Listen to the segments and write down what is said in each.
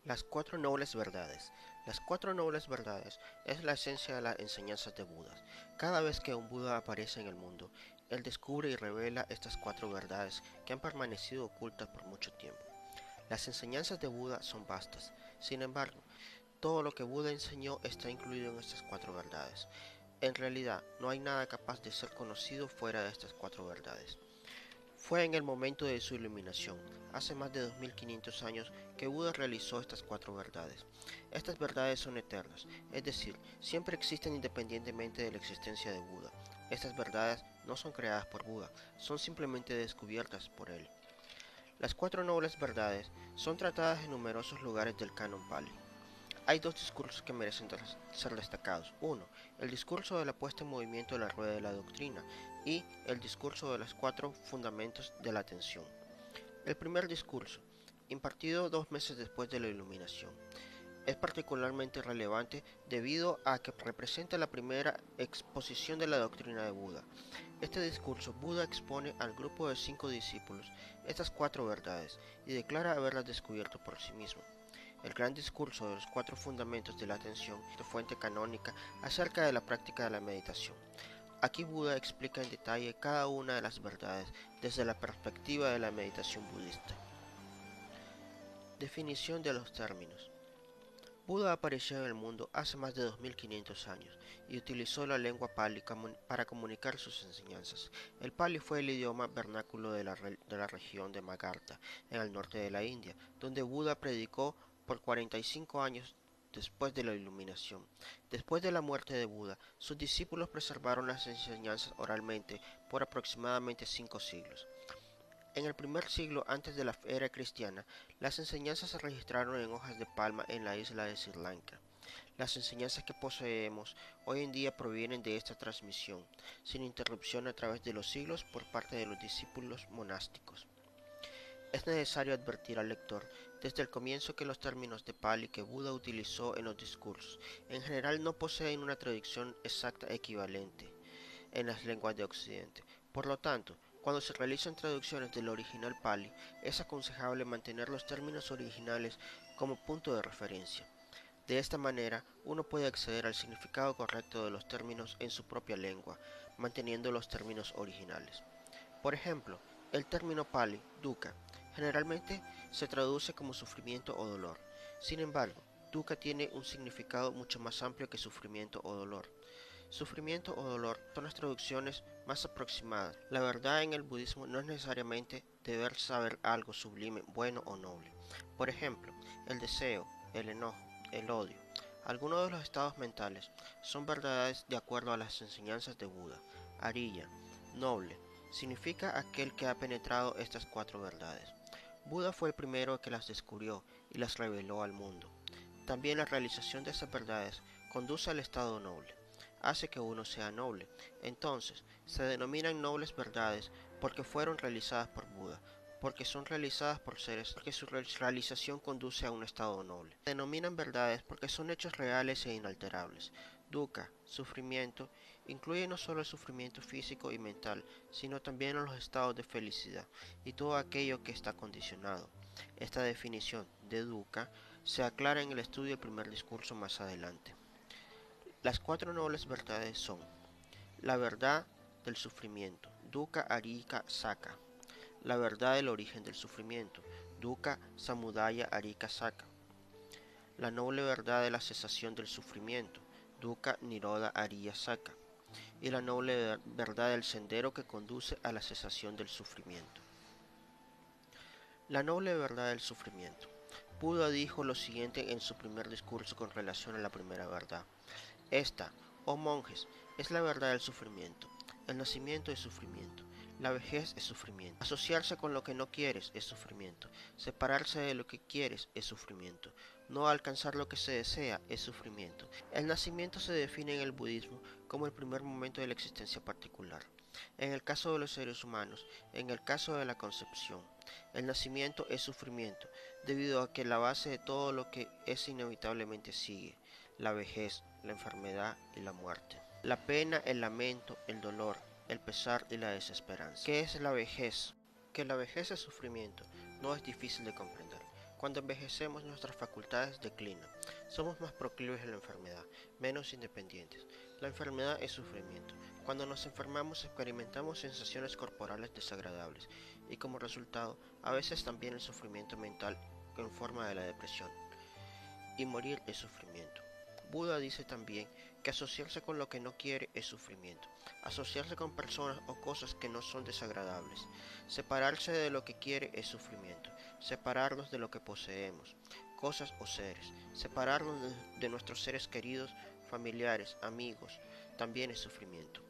Las cuatro nobles verdades. Las cuatro nobles verdades es la esencia de las enseñanzas de Buda. Cada vez que un Buda aparece en el mundo, él descubre y revela estas cuatro verdades que han permanecido ocultas por mucho tiempo. Las enseñanzas de Buda son vastas, sin embargo, todo lo que Buda enseñó está incluido en estas cuatro verdades. En realidad, no hay nada capaz de ser conocido fuera de estas cuatro verdades. Fue en el momento de su iluminación, hace más de 2500 años, que Buda realizó estas cuatro verdades. Estas verdades son eternas, es decir, siempre existen independientemente de la existencia de Buda. Estas verdades no son creadas por Buda, son simplemente descubiertas por él. Las cuatro nobles verdades son tratadas en numerosos lugares del canon Pali. Hay dos discursos que merecen ser destacados. Uno, el discurso de la puesta en movimiento de la rueda de la doctrina y el discurso de los cuatro fundamentos de la atención. El primer discurso, impartido 2 meses después de la iluminación, es particularmente relevante debido a que representa la primera exposición de la doctrina de Buda. Este discurso, Buda expone al grupo de 5 discípulos estas cuatro verdades y declara haberlas descubierto por sí mismo. El gran discurso de los cuatro fundamentos de la atención de fuente canónica acerca de la práctica de la meditación. Aquí Buda explica en detalle cada una de las verdades desde la perspectiva de la meditación budista. Definición de los términos. Buda apareció en el mundo hace más de 2500 años y utilizó la lengua Pali para comunicar sus enseñanzas. El Pali fue el idioma vernáculo de la región de Magadha, en el norte de la India, donde Buda predicó por 45 años después de la iluminación. Después de la muerte de Buda, sus discípulos preservaron las enseñanzas oralmente por aproximadamente 5 siglos. En el primer siglo antes de la era cristiana, las enseñanzas se registraron en hojas de palma en la isla de Sri Lanka. Las enseñanzas que poseemos hoy en día provienen de esta transmisión, sin interrupción a través de los siglos por parte de los discípulos monásticos. Es necesario advertir al lector desde el comienzo que los términos de Pali que Buda utilizó en los discursos en general no poseen una traducción exacta equivalente en las lenguas de Occidente. Por lo tanto, cuando se realizan traducciones del original Pali, es aconsejable mantener los términos originales como punto de referencia. De esta manera, uno puede acceder al significado correcto de los términos en su propia lengua, manteniendo los términos originales. Por ejemplo, el término Pali, dukkha, generalmente se traduce como sufrimiento o dolor. Sin embargo, dukkha tiene un significado mucho más amplio que sufrimiento o dolor. Sufrimiento o dolor son las traducciones más aproximadas. La verdad en el budismo no es necesariamente deber saber algo sublime, bueno o noble. Por ejemplo, el deseo, el enojo, el odio. Algunos de los estados mentales son verdades de acuerdo a las enseñanzas de Buda. Ariya, noble, significa aquel que ha penetrado estas cuatro verdades. Buda fue el primero que las descubrió y las reveló al mundo. También la realización de estas verdades conduce al estado noble, hace que uno sea noble. Entonces, se denominan nobles verdades porque fueron realizadas por Buda, porque son realizadas por seres, porque su realización conduce a un estado noble. Se denominan verdades porque son hechos reales e inalterables. Dukkha, sufrimiento, incluye no solo el sufrimiento físico y mental, sino también los estados de felicidad y todo aquello que está condicionado. Esta definición de dukkha se aclara en el estudio del primer discurso más adelante. Las cuatro nobles verdades son la verdad del sufrimiento, dukkha arika saka; la verdad del origen del sufrimiento, dukkha samudaya arika saka; la noble verdad de la cesación del sufrimiento, dukkha nirodha ariya saka; y la noble verdad del sendero que conduce a la cesación del sufrimiento. La noble verdad del sufrimiento. Buda dijo lo siguiente en su primer discurso con relación a la primera verdad. Esta, oh monjes, es la verdad del sufrimiento. El nacimiento es sufrimiento. La vejez es sufrimiento. Asociarse con lo que no quieres es sufrimiento. Separarse de lo que quieres es sufrimiento. No alcanzar lo que se desea es sufrimiento. El nacimiento se define en el budismo como el primer momento de la existencia particular. En el caso de los seres humanos, en el caso de la concepción, el nacimiento es sufrimiento, debido a que la base de todo lo que es inevitablemente sigue: la vejez, la enfermedad y la muerte. La pena, el lamento, el dolor, el pesar y la desesperanza. ¿Qué es la vejez? Que la vejez es sufrimiento no es difícil de comprender. Cuando envejecemos, nuestras facultades declinan. Somos más proclives a la enfermedad, menos independientes. La enfermedad es sufrimiento. Cuando nos enfermamos, experimentamos sensaciones corporales desagradables y como resultado, a veces también el sufrimiento mental en forma de la depresión. Y morir es sufrimiento. Buda dice también que asociarse con lo que no quiere es sufrimiento. Asociarse con personas o cosas que no son desagradables. Separarse de lo que quiere es sufrimiento. Separarnos de lo que poseemos, cosas o seres. Separarnos de nuestros seres queridos, familiares, amigos, también es sufrimiento.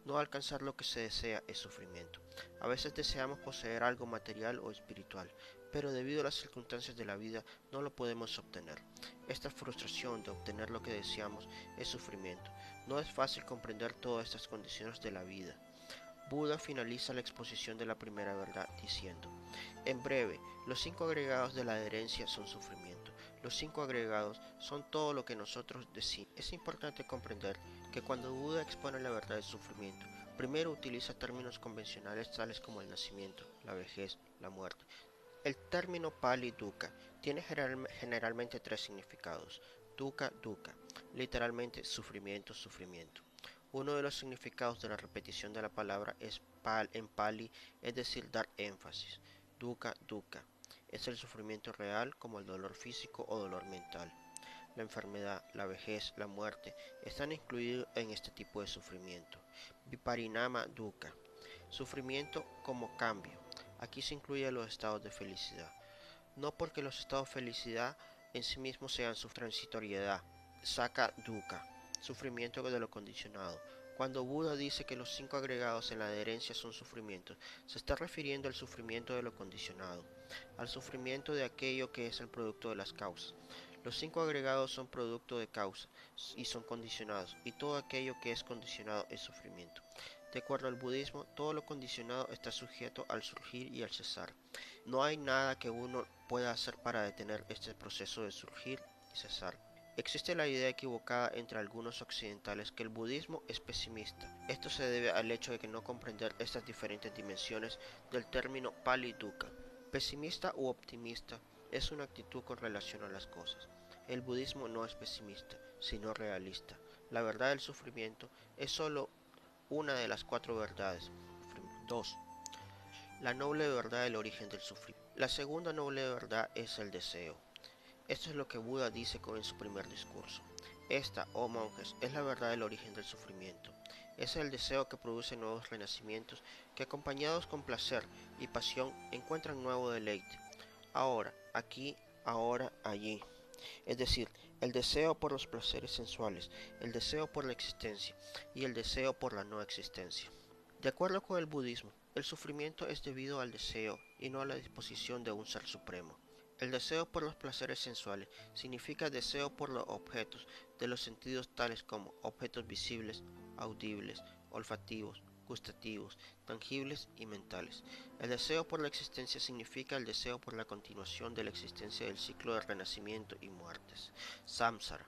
No alcanzar lo que se desea es sufrimiento. A veces deseamos poseer algo material o espiritual, pero debido a las circunstancias de la vida no lo podemos obtener. Esta frustración de obtener lo que deseamos es sufrimiento. No es fácil comprender todas estas condiciones de la vida. Buda finaliza la exposición de la primera verdad diciendo: en breve, los 5 agregados de la adherencia son sufrimiento. Los 5 agregados son todo lo que nosotros decimos. Es importante comprender que cuando Buda expone la verdad del sufrimiento, primero utiliza términos convencionales tales como el nacimiento, la vejez, la muerte. El término Pali Dukkha tiene generalmente 3 significados. Dukkha, dukkha, literalmente sufrimiento, sufrimiento. Uno de los significados de la repetición de la palabra en Pali, es decir, dar énfasis. Dukkha, dukkha, es el sufrimiento real como el dolor físico o dolor mental. La enfermedad, la vejez, la muerte están incluidos en este tipo de sufrimiento. Viparinama dukkha, sufrimiento como cambio. Aquí se incluyen los estados de felicidad. No porque los estados de felicidad en sí mismos sean su transitoriedad. Saka dukkha, sufrimiento de lo condicionado. Cuando Buda dice que los 5 agregados en la adherencia son sufrimientos, se está refiriendo al sufrimiento de lo condicionado, al sufrimiento de aquello que es el producto de las causas. Los 5 agregados son producto de causa y son condicionados, y todo aquello que es condicionado es sufrimiento. De acuerdo al budismo, todo lo condicionado está sujeto al surgir y al cesar. No hay nada que uno pueda hacer para detener este proceso de surgir y cesar. Existe la idea equivocada entre algunos occidentales que el budismo es pesimista. Esto se debe al hecho de que no comprender estas diferentes dimensiones del término Pali Dukkha. Pesimista u optimista es una actitud con relación a las cosas. El budismo no es pesimista, sino realista. La verdad del sufrimiento es solo una de las 4 verdades. 2. La noble verdad del origen del sufrimiento. La segunda noble verdad es el deseo. Esto es lo que Buda dice en su primer discurso. Esta, oh monjes, es la verdad del origen del sufrimiento. Es el deseo que produce nuevos renacimientos que acompañados con placer y pasión encuentran nuevo deleite. Ahora, aquí, ahora, allí. Es decir, el deseo por los placeres sensuales, el deseo por la existencia y el deseo por la no existencia. De acuerdo con el budismo, el sufrimiento es debido al deseo y no a la disposición de un ser supremo. El deseo por los placeres sensuales significa deseo por los objetos de los sentidos tales como objetos visibles, audibles, olfativos, gustativos, tangibles y mentales. El deseo por la existencia significa el deseo por la continuación de la existencia del ciclo de renacimiento y muertes. Samsara.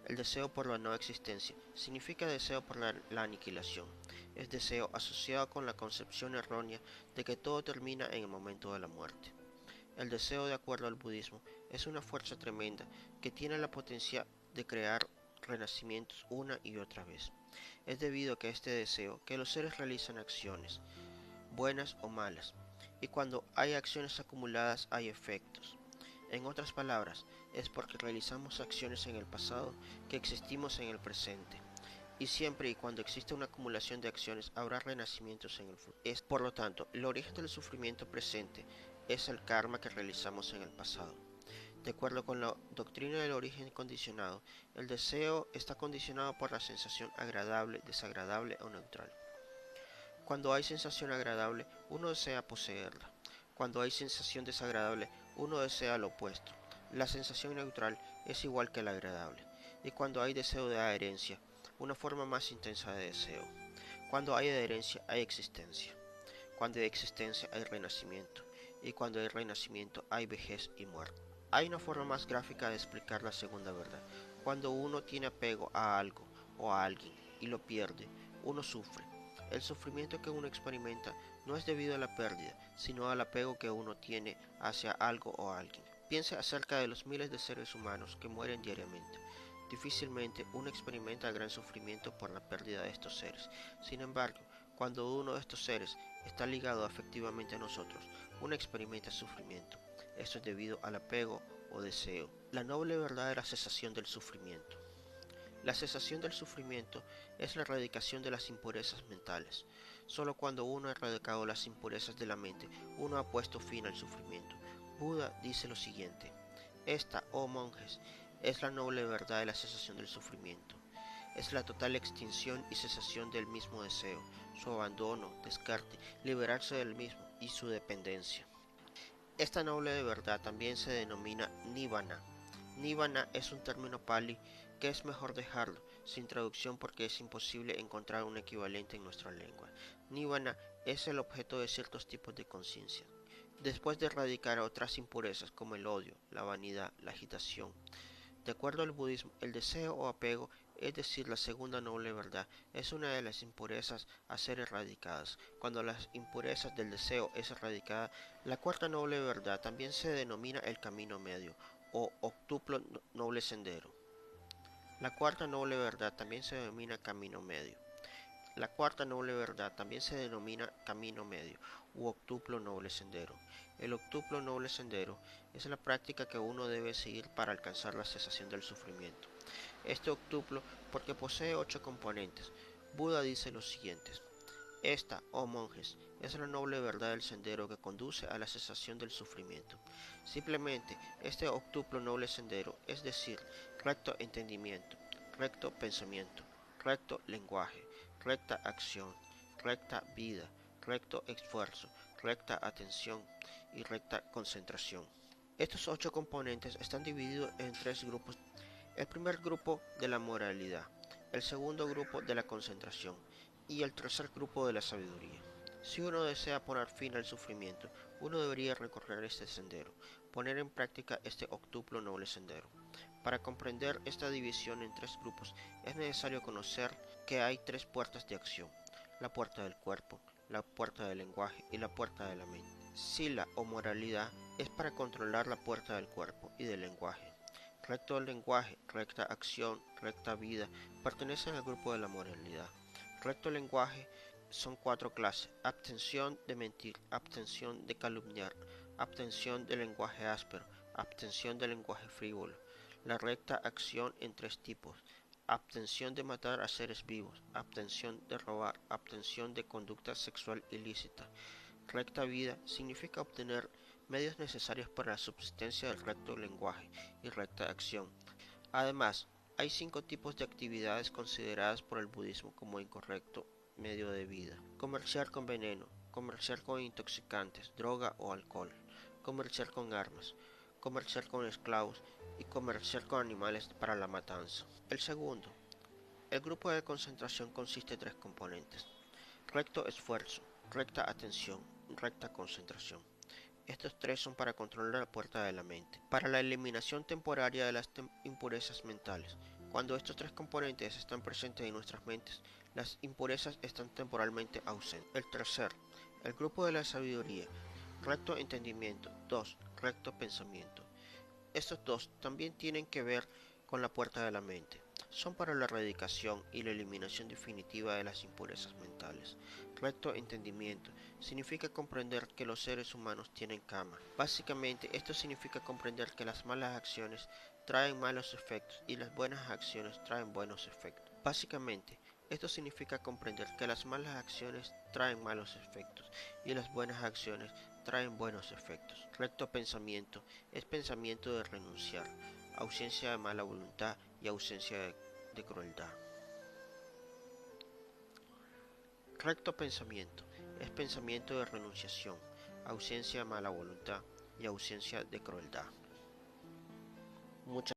El deseo por la no existencia significa deseo por la aniquilación. Es deseo asociado con la concepción errónea de que todo termina en el momento de la muerte. El deseo, de acuerdo al budismo, es una fuerza tremenda que tiene la potencia de crear renacimientos una y otra vez. Es debido a que este deseo que los seres realizan acciones, buenas o malas, y cuando hay acciones acumuladas hay efectos. En otras palabras, es porque realizamos acciones en el pasado que existimos en el presente. Y siempre y cuando existe una acumulación de acciones habrá renacimientos en el futuro. Por lo tanto, el origen del sufrimiento presente es el karma que realizamos en el pasado. De acuerdo con la doctrina del origen condicionado, el deseo está condicionado por la sensación agradable, desagradable o neutral. Cuando hay sensación agradable, uno desea poseerla. Cuando hay sensación desagradable, uno desea lo opuesto. La sensación neutral es igual que la agradable. Y cuando hay deseo de adherencia, una forma más intensa de deseo. Cuando hay adherencia, hay existencia. Cuando hay existencia, hay renacimiento. Y cuando hay renacimiento, hay vejez y muerte. Hay una forma más gráfica de explicar la segunda verdad. Cuando uno tiene apego a algo o a alguien y lo pierde, uno sufre. El sufrimiento que uno experimenta no es debido a la pérdida, sino al apego que uno tiene hacia algo o alguien. Piense acerca de los miles de seres humanos que mueren diariamente. Difícilmente uno experimenta gran sufrimiento por la pérdida de estos seres. Sin embargo, cuando uno de estos seres está ligado afectivamente a nosotros, uno experimenta sufrimiento. Esto es debido al apego o deseo. La noble verdad de la cesación del sufrimiento. La cesación del sufrimiento es la erradicación de las impurezas mentales. Solo cuando uno ha erradicado las impurezas de la mente, uno ha puesto fin al sufrimiento. Buda dice lo siguiente: esta, oh monjes, es la noble verdad de la cesación del sufrimiento. Es la total extinción y cesación del mismo deseo, su abandono, descarte, liberarse del mismo y su dependencia. Esta noble verdad también se denomina Nibbana. Nibbana es un término pali que es mejor dejarlo sin traducción porque es imposible encontrar un equivalente en nuestra lengua. Nibbana es el objeto de ciertos tipos de conciencia. Después de erradicar otras impurezas como el odio, la vanidad, la agitación. De acuerdo al budismo, el deseo o apego, es decir, la segunda noble verdad, es una de las impurezas a ser erradicadas. Cuando las impurezas del deseo es erradicada, la cuarta noble verdad también se denomina el camino medio o octuplo noble sendero. La cuarta noble verdad también se denomina camino medio. La cuarta noble verdad también se denomina camino medio u octuplo noble sendero. El octuplo noble sendero es la práctica que uno debe seguir para alcanzar la cesación del sufrimiento. Este octuplo, porque posee 8 componentes, Buda dice los siguientes: esta, oh monjes, es la noble verdad del sendero que conduce a la cesación del sufrimiento. Simplemente, este octuplo noble sendero, es decir, recto entendimiento, recto pensamiento, recto lenguaje, recta acción, recta vida, recto esfuerzo, recta atención y recta concentración. Estos 8 componentes están divididos en 3 grupos. El primer grupo de la moralidad, el segundo grupo de la concentración y el tercer grupo de la sabiduría. Si uno desea poner fin al sufrimiento, uno debería recorrer este sendero, poner en práctica este octuplo noble sendero. Para comprender esta división en 3 grupos, es necesario conocer que hay 3 puertas de acción: la puerta del cuerpo, la puerta del lenguaje y la puerta de la mente. Sila o moralidad es para controlar la puerta del cuerpo y del lenguaje. Recto lenguaje, recta acción, recta vida pertenecen al grupo de la moralidad. Recto lenguaje son 4 clases: abstención de mentir, abstención de calumniar, abstención de lenguaje áspero, abstención de lenguaje frívolo. La recta acción en 3 tipos: abstención de matar a seres vivos, abstención de robar, abstención de conducta sexual ilícita. Recta vida significa obtener medios necesarios para la subsistencia del recto lenguaje y recta acción. Además, hay 5 tipos de actividades consideradas por el budismo como incorrecto medio de vida: comerciar con veneno, comerciar con intoxicantes, droga o alcohol, comerciar con armas, comerciar con esclavos y comerciar con animales para la matanza. El segundo, el grupo de concentración consiste de 3 componentes: recto esfuerzo, recta atención y recta concentración. Estos 3 son para controlar la puerta de la mente, para la eliminación temporaria de las impurezas mentales. Cuando estos 3 componentes están presentes en nuestras mentes, las impurezas están temporalmente ausentes. El tercer, el grupo de la sabiduría, recto entendimiento. 2. Recto pensamiento. Estos 2 también tienen que ver con la puerta de la mente. Son para la erradicación y la eliminación definitiva de las impurezas mentales. Recto entendimiento significa comprender que los seres humanos tienen karma. Básicamente, esto significa comprender que las malas acciones traen malos efectos y las buenas acciones traen buenos efectos. Básicamente, esto significa comprender que las malas acciones traen malos efectos y las buenas acciones traen buenos efectos. Recto pensamiento es pensamiento de renunciar, ausencia de mala voluntad y ausencia de crueldad. Recto pensamiento es pensamiento de renunciación, ausencia de mala voluntad y ausencia de crueldad. Muchas